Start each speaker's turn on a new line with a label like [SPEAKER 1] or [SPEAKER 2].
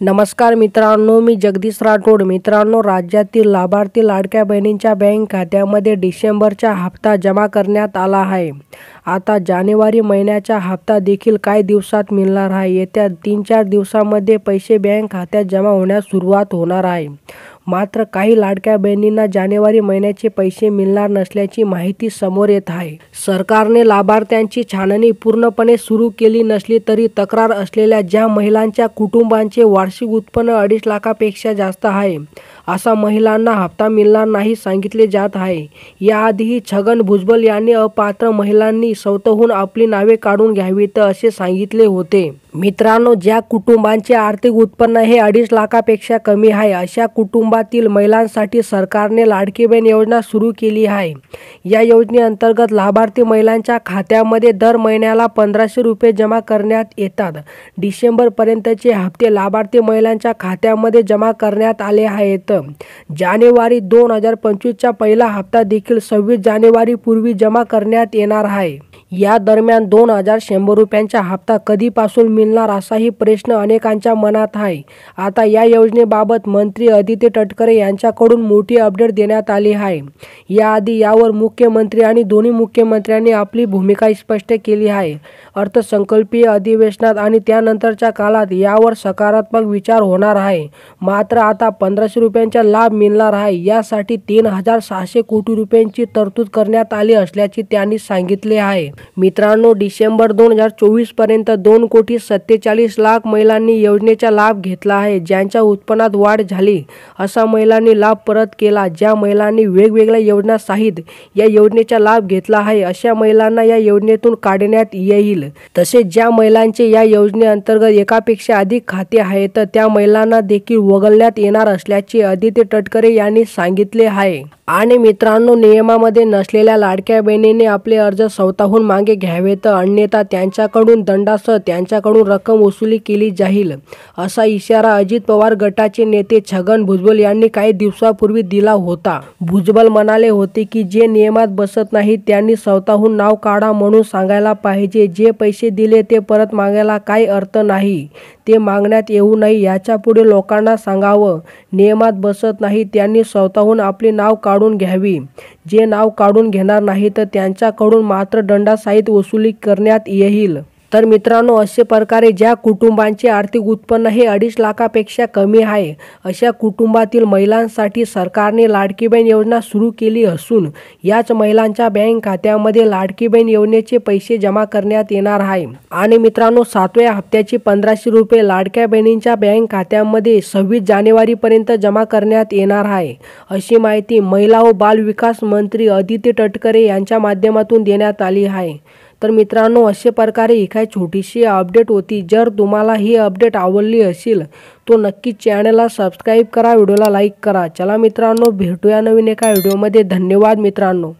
[SPEAKER 1] नमस्कार मित्रांनो, मी जगदीश राठोड। मित्रांनो, राज्यातील लाभार्थी लाडक्या बहिणींच्या बँक खात्यामध्ये डिसेंबरचा हप्ता जमा करण्यात आला आहे। आता जानेवारी महिन्याचा हप्ता देखील काही दिवसात मिळणार आहे। येत्या 3-4 दिवसांमध्ये पैसे बँक खात्यात जमा होण्यास सुरुवात होणार आहे। मात्र काही लाडक्या बहिणींना जानेवारी महिन्याचे पैसे मिळणार नसल्याची माहिती समोर येत आहे। सरकारने लाभार्थ्यांची छाननी पूर्णपणे सुरू केली नसली तरी तक्रार असलेल्या ज्या महिलांच्या कुटुंबांचे वार्षिक उत्पन्न 2.5 लाखापेक्षा जास्त आहे, अशा महिलांना हप्ता मिळणार नाही सांगितले जात आहे। याआधीही छगन भुजबळ यांनी अपात्र महिलांनी स्वतःहून आपली नावे काढून घ्यावीत असे सांगितले होते। मित्रांनो, ज्या कुटुंबांचे आर्थिक उत्पन्न हे 2.5 लाखापेक्षा कमी आहे, अशा कुटुंबातील महिलांसाठी सरकारने लाडकी बहीण योजना सुरू केली आहे। या योजनेअंतर्गत लाभार्थी महिलांच्या खात्यामध्ये दर महिन्याला 1500 रुपये जमा करण्यात येतात। डिसेंबरपर्यंतचे हप्ते लाभार्थी महिलांच्या खात्यामध्ये जमा करण्यात आले आहेत। जानेवारी 2025चा पहिला हप्ता देखील 26 जानेवारीपूर्वी जमा करण्यात येणार आहे। या दरम्यान 2100 रुपयांचा हप्ता कधीपासून मिळणार असाही प्रश्न अनेकांच्या मनात आहे। आता या योजनेबाबत मंत्री आदित्य तटकरे यांच्याकडून मोठी अपडेट देण्यात आली आहे। याआधी यावर मुख्यमंत्री आणि दोन्ही मुख्यमंत्र्यांनी आपली भूमिका स्पष्ट केली आहे। अर्थसंकल्पीय अधिवेशनात आणि त्यानंतरच्या काळात यावर सकारात्मक विचार होणार आहे। मात्र आता 1500 रुपयांचा लाभ मिळणार आहे। यासाठी 3600 कोटी रुपयांची तरतूद करण्यात आली असल्याचे त्यांनी सांगितले आहे। मित्रांनो, डिसेंबर 2024 पर्यंत 2,47,00,000 महिलांनी योजनेचा लाभ घेतला आहे। ज्यांच्या उत्पन्नात वाढ झाली अशा महिलांनी लाभ परत केला। ज्या महिलांनी वेगवेगळ्या योजनांसहित या योजनेचा लाभ घेतला आहे, अशा महिलांना या योजनेतून काढण्यात येईल। तसेच ज्या महिलांचे या योजनेअंतर्गत एकापेक्षा अधिक खाते आहेत, त्या महिलांना देखील वगळण्यात येणार असल्याचे आदित्य तटकरे यांनी सांगितले आहे। आणि मित्रांनो, नियमामध्ये नसलेल्या लाडक्या बहिणींनी आपले अर्ज स्वतःहून मागे घ्यावेत, अन्यथा त्यांच्याकडून दंडासह त्यांच्याकडून रक्कम वसुली केली जाईल, असा इशारा अजित पवार गटाचे नेते छगन भुजबळ यांनी काही दिवसांपूर्वी दिला होता। भुजबळ म्हणाले होते की जे नियमात बसत नाही त्यांनी स्वतःहून नाव काढा म्हणून सांगायला पाहिजे। जे पैसे दिले ते परत मागायला काही अर्थ नाही, ते मागण्यात येऊ नये याच्या पुढे लोकांना सांगावं। नियमात बसत नाही त्यांनी स्वतःहून आपले नाव काढून घ्यावी। जे नाव काढून घेणार नाहीत त्यांच्याकडून मात्र दंडासहित वसुली करण्यात येईल। तर मित्रांनो, अशा प्रकारे ज्या कुटुंबांचे आर्थिक उत्पन्न हे 2.5 लाखापेक्षा कमी आहे, अशा कुटुंबातील महिलांसाठी सरकारने लाडकी बहीण योजना सुरू केली असून याच महिलांच्या बँक खात्यामध्ये लाडकी बहीण योजनेचे पैसे जमा करण्यात येणार आहे। आणि मित्रांनो, 7व्या हप्त्याचे 1500 रुपये लाडक्या बहिणींच्या बँक खात्यामध्ये 26 जानेवारीपर्यंत जमा करण्यात येणार आहे, अशी माहिती महिला व बाल विकास मंत्री आदित्य तटकरे यांच्या माध्यमातून देण्यात आली आहे। तर मित्रांनो, अशा प्रकारे ही काही छोटीशी अपडेट होती। जर तुम्हाला ही अपडेट आवडली असेल तो नक्की चॅनलला सबस्क्राईब करा, व्हिडिओला लाईक करा। चला मित्रांनो, भेटूया नवीन एका व्हिडिओमध्ये। धन्यवाद मित्रांनो।